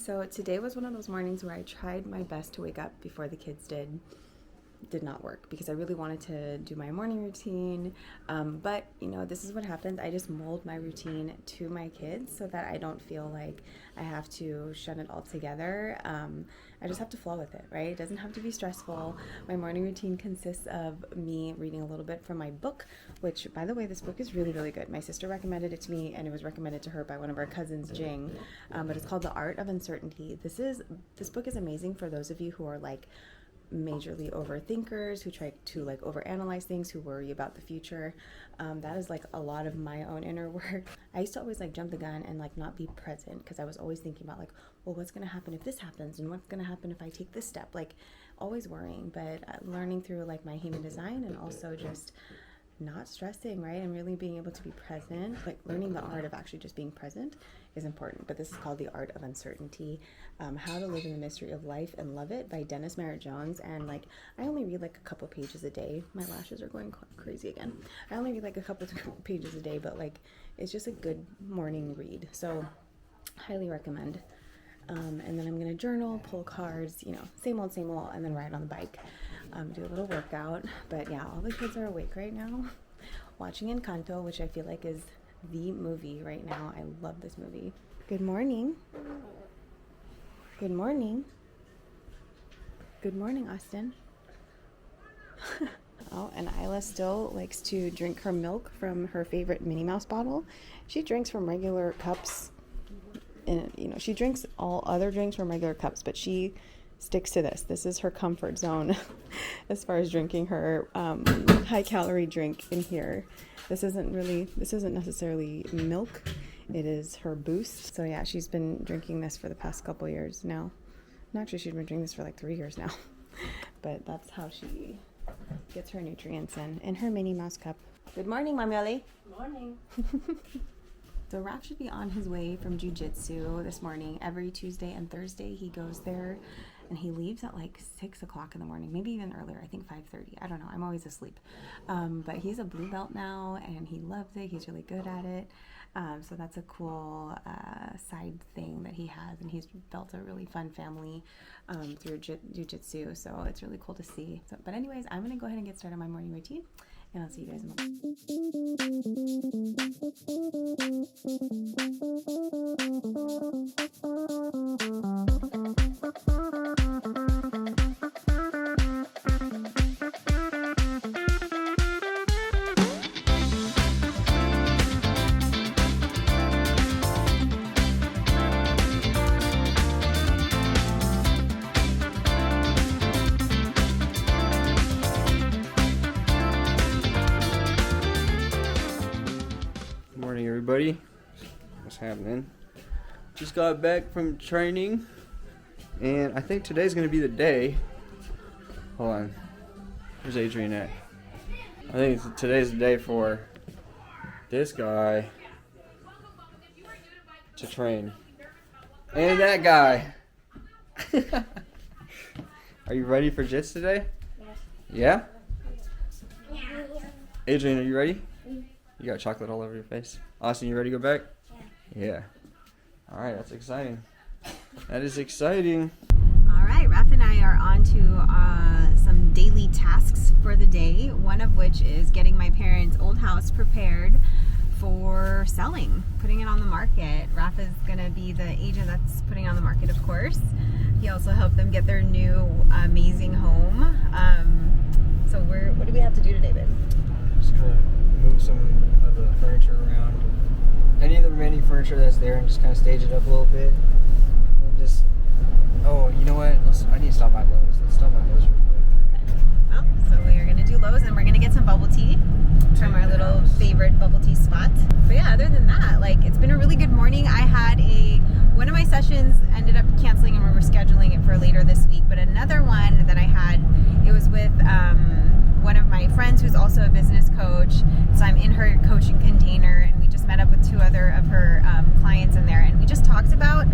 So today was one of those mornings where I tried my best to wake up before the kids did not work because I really wanted to do my morning routine. But you know, this is what happens. I just mold my routine to my kids so that I don't feel like I have to shun it all together. I just have to flow with it, right? It doesn't have to be stressful. My morning routine consists of me reading a little bit from my book, which, by the way, this book is really, really good. My sister recommended it to me, and it was recommended to her by one of our cousins, Jing. But it's called The Art of Uncertainty. This book is amazing for those of you who are like majorly overthinkers, who try to like overanalyze things, who worry about the future. That is like a lot of my own inner work. I used to always like jump the gun and like not be present because I was always thinking about like, well, what's going to happen if this happens, and what's going to happen if I take this step, like always worrying. But learning through like my human design and also just not stressing, right, and really being able to be present, like learning the art of actually just being present is important. But this is called The Art of Uncertainty, How to Live in the Mystery of Life and Love It by Dennis Merritt Jones. And like, I only read like a couple pages a day. My lashes are going crazy again. I only read like a couple pages a day, but like it's just a good morning read, so highly recommend. And then I'm gonna journal, pull cards, you know, same old, and then ride on the bike, do a little workout. But yeah, all the kids are awake right now, watching Encanto, which I feel like is the movie right now. I love this movie. Good morning. Good morning. Good morning, Austin. Oh, and Aila still likes to drink her milk from her favorite Minnie Mouse bottle. She drinks from regular cups. And you know, she drinks all other drinks from regular cups, but she sticks to this. This is her comfort zone as far as drinking her high calorie drink in here. This isn't necessarily milk. It is her Boost. So yeah, she's been drinking this for the past couple years now. And actually, she's been drinking this for like 3 years now. But that's how she gets her nutrients in her Minnie Mouse cup. Good morning, Mommy Ollie. Morning. So Raph should be on his way from jujitsu this morning. Every Tuesday and Thursday he goes there, and he leaves at like 6 o'clock in the morning, maybe even earlier. I think 5:30. I don't know. I'm always asleep. But he's a blue belt now, and he loves it. He's really good at it. So that's a cool side thing that he has, and he's built a really fun family through jujitsu. So it's really cool to see. So, but anyways, I'm gonna go ahead and get started on my morning routine, and I'll see you guys in a moment. Morning, everybody. What's happening? Just got back from training, and I think today's gonna be the day. Hold on, where's Adrian at? I think today's the day for this guy to train, and that guy. Are you ready for jits today? Yeah. Adrian, are you ready? You got chocolate all over your face. Austin, you ready to go back? Yeah. All right, that's exciting. That is exciting. All right, Raph and I are on to some daily tasks for the day, one of which is getting my parents' old house prepared for selling, putting it on the market. Raph is going to be the agent that's putting it on the market, of course. He also helped them get their new amazing home. So what do we have to do today, babe? Just gonna move some of the furniture around, any of the remaining furniture that's there, and just kind of stage it up a little bit. And just, oh, you know what? I need to stop by Lowe's. Let's stop by Lowe's real quick. Well, so we are going to do Lowe's, and we're going to get some bubble tea from our little favorite bubble tea spot. But yeah, other than that, like, it's been a really good morning. I had one of my sessions ended up canceling, and we were scheduling it for later this week. But another one that I had, it was with one of my friends who's also a business coach. So I'm in her coaching container, and we just met up with 2 other of her clients in there, and we just talked about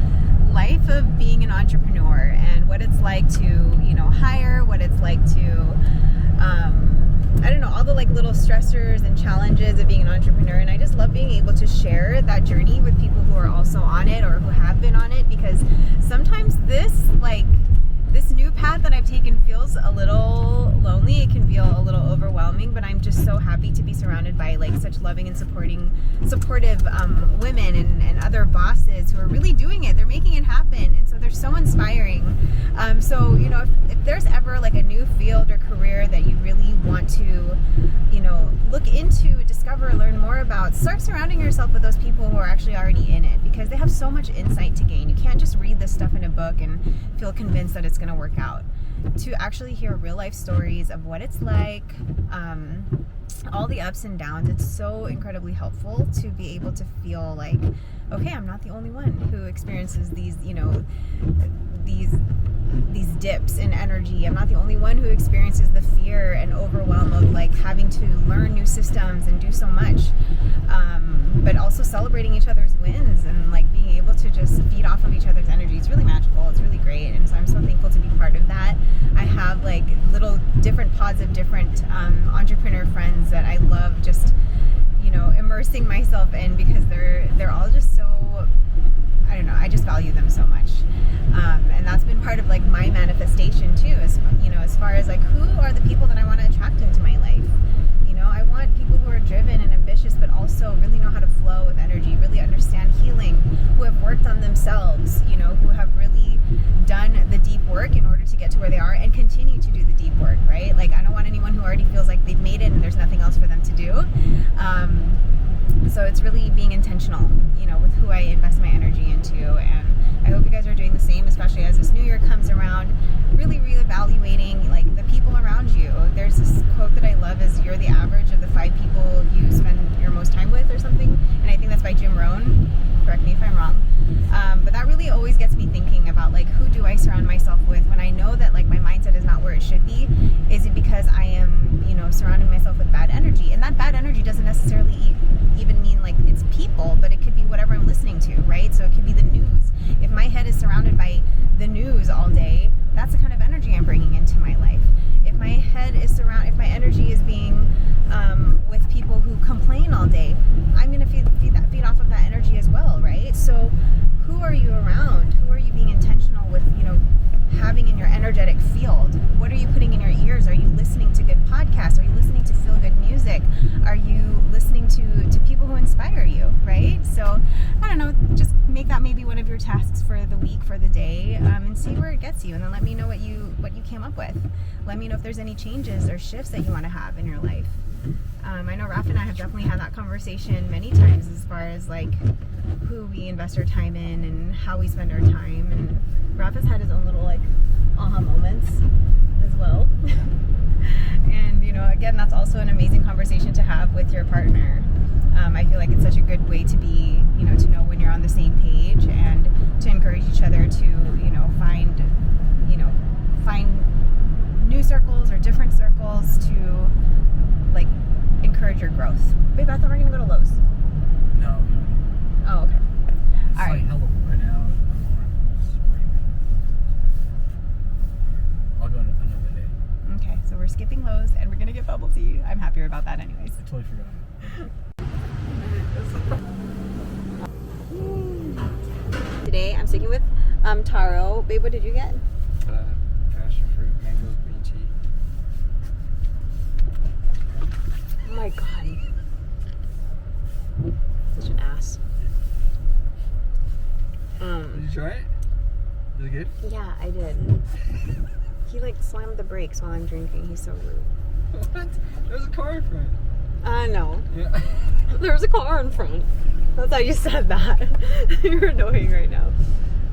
life of being an entrepreneur and what it's like to, you know, hire, what it's like to I don't know, all the like little little stressors and challenges of being an entrepreneur, and I just love being able to share that journey with people who are also on it or who have been on it, because sometimes this new path that I've taken feels a little lonely. It can feel a little overwhelming, but I'm just so happy to be surrounded by like such loving and supportive women and other bosses who are really doing it. They're making it happen, and so they're so inspiring. So you know, if there's ever like a new field or career that you really want to, you know, look into, discover, learn more about, start surrounding yourself with those people who are actually already in it, because they have so much insight to gain. You can't just read this stuff in a book and feel convinced that it's going to work out. To actually hear real life stories of what it's like, all the ups and downs, it's so incredibly helpful to be able to feel like, okay, I'm not the only one who experiences these, you know, these dips in energy. I'm not the only one who experiences the fear and overwhelm of like having to learn new systems and do so much, but also celebrating each other's wins and like being able to just feed off of each other's energy. It's really magical. It's really great, and so I'm so thankful to be part of that. I have like little different pods of different entrepreneur friends that I love just, you know, immersing myself in, because they're all just so, I don't know, I just value them so much. And that's been part of like my manifestation too, as you know, as far as like who are the people that I want to attract into my life. You know, I want people who are driven and ambitious, but also really know how to flow with energy, really understand healing, who have worked on themselves, you know, who have really done the deep work in order to get to where they are and continue to do the deep work, right? Like, I don't want anyone who already feels like they've made it and there's nothing else for them to do. So it's really being intentional, you know, with who I invest my energy into, and I hope you guys are doing the same, especially as this new year comes around, really reevaluating like the people around you. There's this quote that I love, is you're the average of the 5 people you spend your most time with or something, and I think that's by Jim Rohn, correct me if I'm wrong, but that really always gets me thinking about like, who do I surround myself with when I know that like my mindset is not where it should be? Is it because I am, you know, surrounding myself with bad energy? And that bad energy doesn't necessarily even mean like it's people, but it could be whatever I'm listening to, right? So it could be the news. If my head is surrounded by the news all day, that's the kind of energy I'm bringing into my life. If my head is if my energy is being with people who complain all day, I'm going to feed off of that energy as well, right? So who are you around? Who are you being intentional with, you know, having in your energetic field? What are you putting in your ears? Are you listening to good podcasts? Are you listening to feel good music? Are you listening to people who inspire you, right? So I don't know, just make that maybe one of your tasks for the week, for the day, and see where it gets you, and then let me know what you came up with. Let me know if there's any changes or shifts that you want to have in your life. I know Raph and I have definitely had that conversation many times, as far as like who we invest our time in and how we spend our time, and Raph has had his own little like aha moments as well. And you know, again, that's also an amazing conversation to have with your partner. I feel like it's such a good way to be, you know, to know when you're on the same page, and to encourage each other to, you know, find new circles or different circles to like encourage your growth. Babe, I thought we were gonna go to Lowe's. No. Oh, okay. It's All right. like hella right now. I'll go another day. Okay, so we're skipping Lowe's and we're gonna get bubble tea. I'm happier about that anyways. I totally forgot. Today I'm sticking with taro. Babe, what did you get? Passion fruit, mango, green tea. Oh my god. Such an ass. Did you try it? Is it good? Yeah, I did. He like slammed the brakes while I'm drinking. He's so rude. What? There's a car in front. No. Yeah. There's a car in front. That's how you said that. You're annoying right now.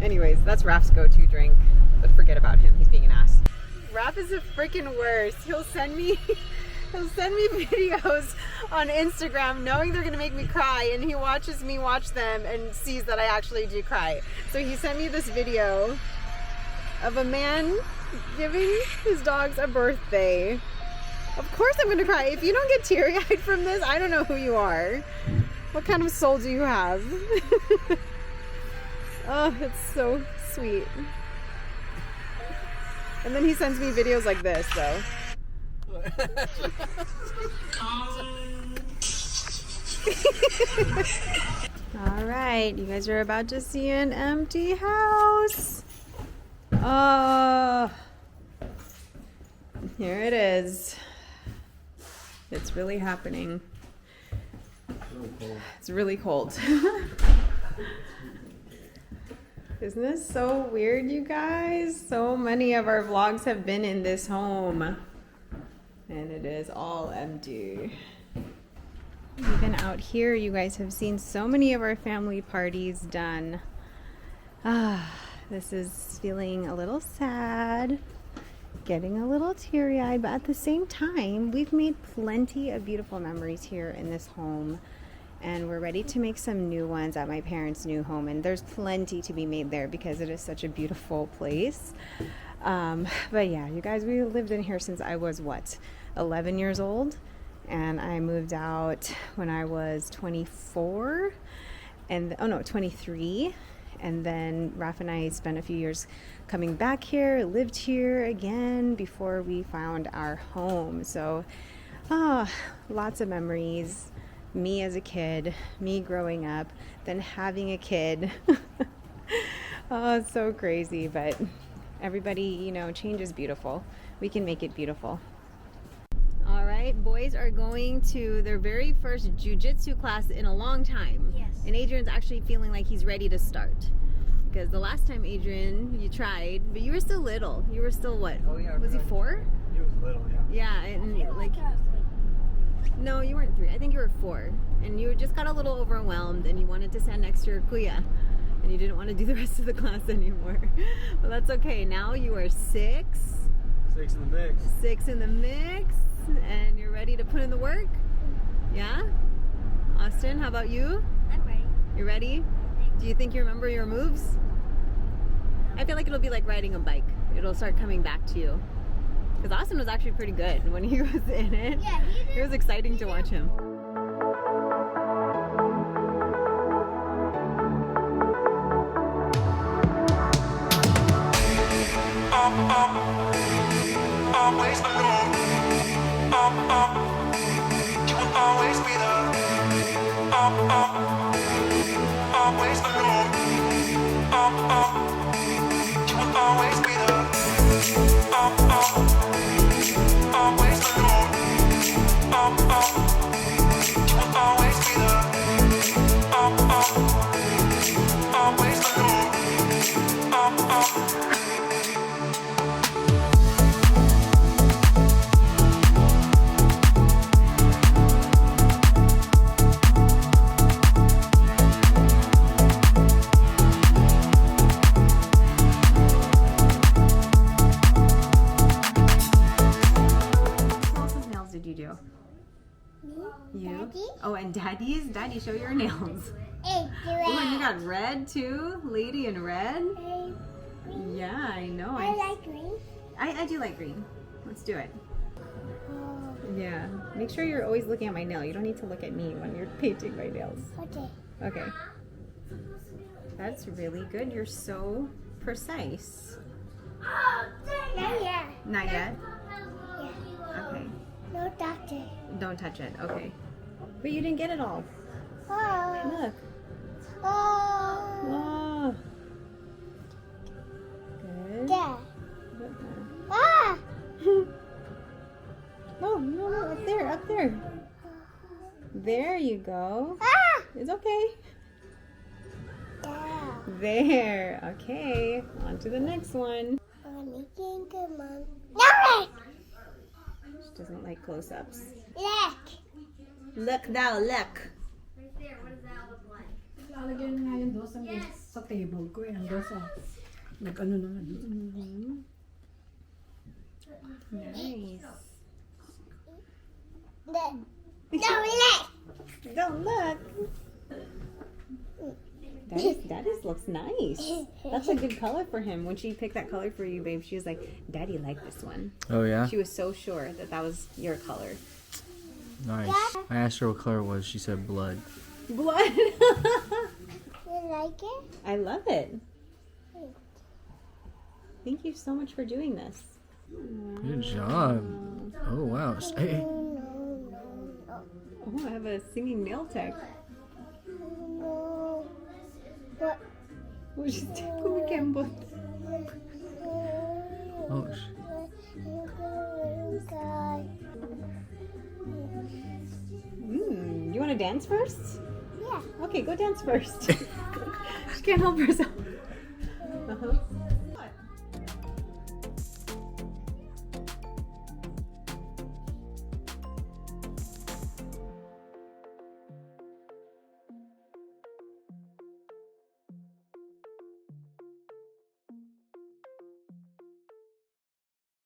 Anyways, that's Raph's go-to drink. But forget about him. He's being an ass. Raph is the freaking worst. He'll send me videos on Instagram knowing they're gonna make me cry, and he watches me watch them and sees that I actually do cry. So he sent me this video of a man giving his dogs a birthday. Of course I'm gonna cry. If you don't get teary-eyed from this, I don't know who you are. What kind of soul do you have? Oh, it's so sweet. And then he sends me videos like this, though. All right, you guys are about to see an empty house. Oh, here it is. It's really happening. It's really cold. Isn't this so weird, you guys? So many of our vlogs have been in this home, and it is all empty. Even out here, you guys have seen so many of our family parties done. This is feeling a little sad, getting a little teary-eyed, but at the same time, we've made plenty of beautiful memories here in this home. And we're ready to make some new ones at my parents' new home. And there's plenty to be made there because it is such a beautiful place. But yeah, you guys, we lived in here since I was, 11 years old? And I moved out when I was 24. 23. And then Raph and I spent a few years coming back here, lived here again before we found our home. So, lots of memories. Me as a kid, me growing up, then having a kid. Oh, it's so crazy, but everybody, change is beautiful. We can make it beautiful. All right, boys are going to their very first jiu-jitsu class in a long time. Yes. And Adrian's actually feeling like he's ready to start. Because the last time, Adrian, you tried, but you were still little. You were still what? Oh, yeah. Was he 4? He was little, yeah. Yeah, and no, you weren't 3. I think you were 4. And you just got a little overwhelmed and you wanted to stand next to your kuya. And you didn't want to do the rest of the class anymore. But that's okay. Now you are 6. 6 in the mix. 6 in the mix. And you're ready to put in the work? Yeah? Austin, how about you? I'm ready. You ready? Do you think you remember your moves? I feel like it'll be like riding a bike. It'll start coming back to you. Because Austin was actually pretty good when he was in it. Yeah, he did. It was exciting to watch him. Always alone. You will always be there. Always alone. You will always be there. Always alone. You will always be there. Always alone. Daddy? Oh, and Daddy's? Daddy, show your nails. Hey, Oh, and you got red too? Lady in red? green. Yeah, I know. I like green. I do like green. Let's do it. Oh, Yeah. Make sure you're always looking at my nail. You don't need to look at me when you're painting my nails. okay. Okay. That's really good. You're so precise. Not yet. Not yet? Yeah. Okay. No doctor. Don't touch it. Okay. But you didn't get it all. Oh. Look. Oh. Oh. Good. Dad. Ah. No, no, no. Up there. Up there. There you go. Ah. It's okay. Dad. There. Okay. On to the next one. I'm making good mom. No. She doesn't like close-ups. Look. Look now, look. Lalagyan nga yung dosa sa table ko eh. Ang dosa. Nag-ano na nga dito. Nice. No, look. Don't look. Daddy's looks nice. That's a good color for him. When she picked that color for you, babe, she was like, Daddy liked this one. Oh yeah? She was so sure that that was your color. Nice. I asked her what color it was. She said blood. Blood. You like it? I love it. Thank you so much for doing this. Good job. Oh wow. Hey, No, no, no. Oh, I have a singing nail tech. What? Oh, she's kumikembot. Oh, You want to dance first? Yeah. Okay, go dance first. She can't help herself. Uh-huh.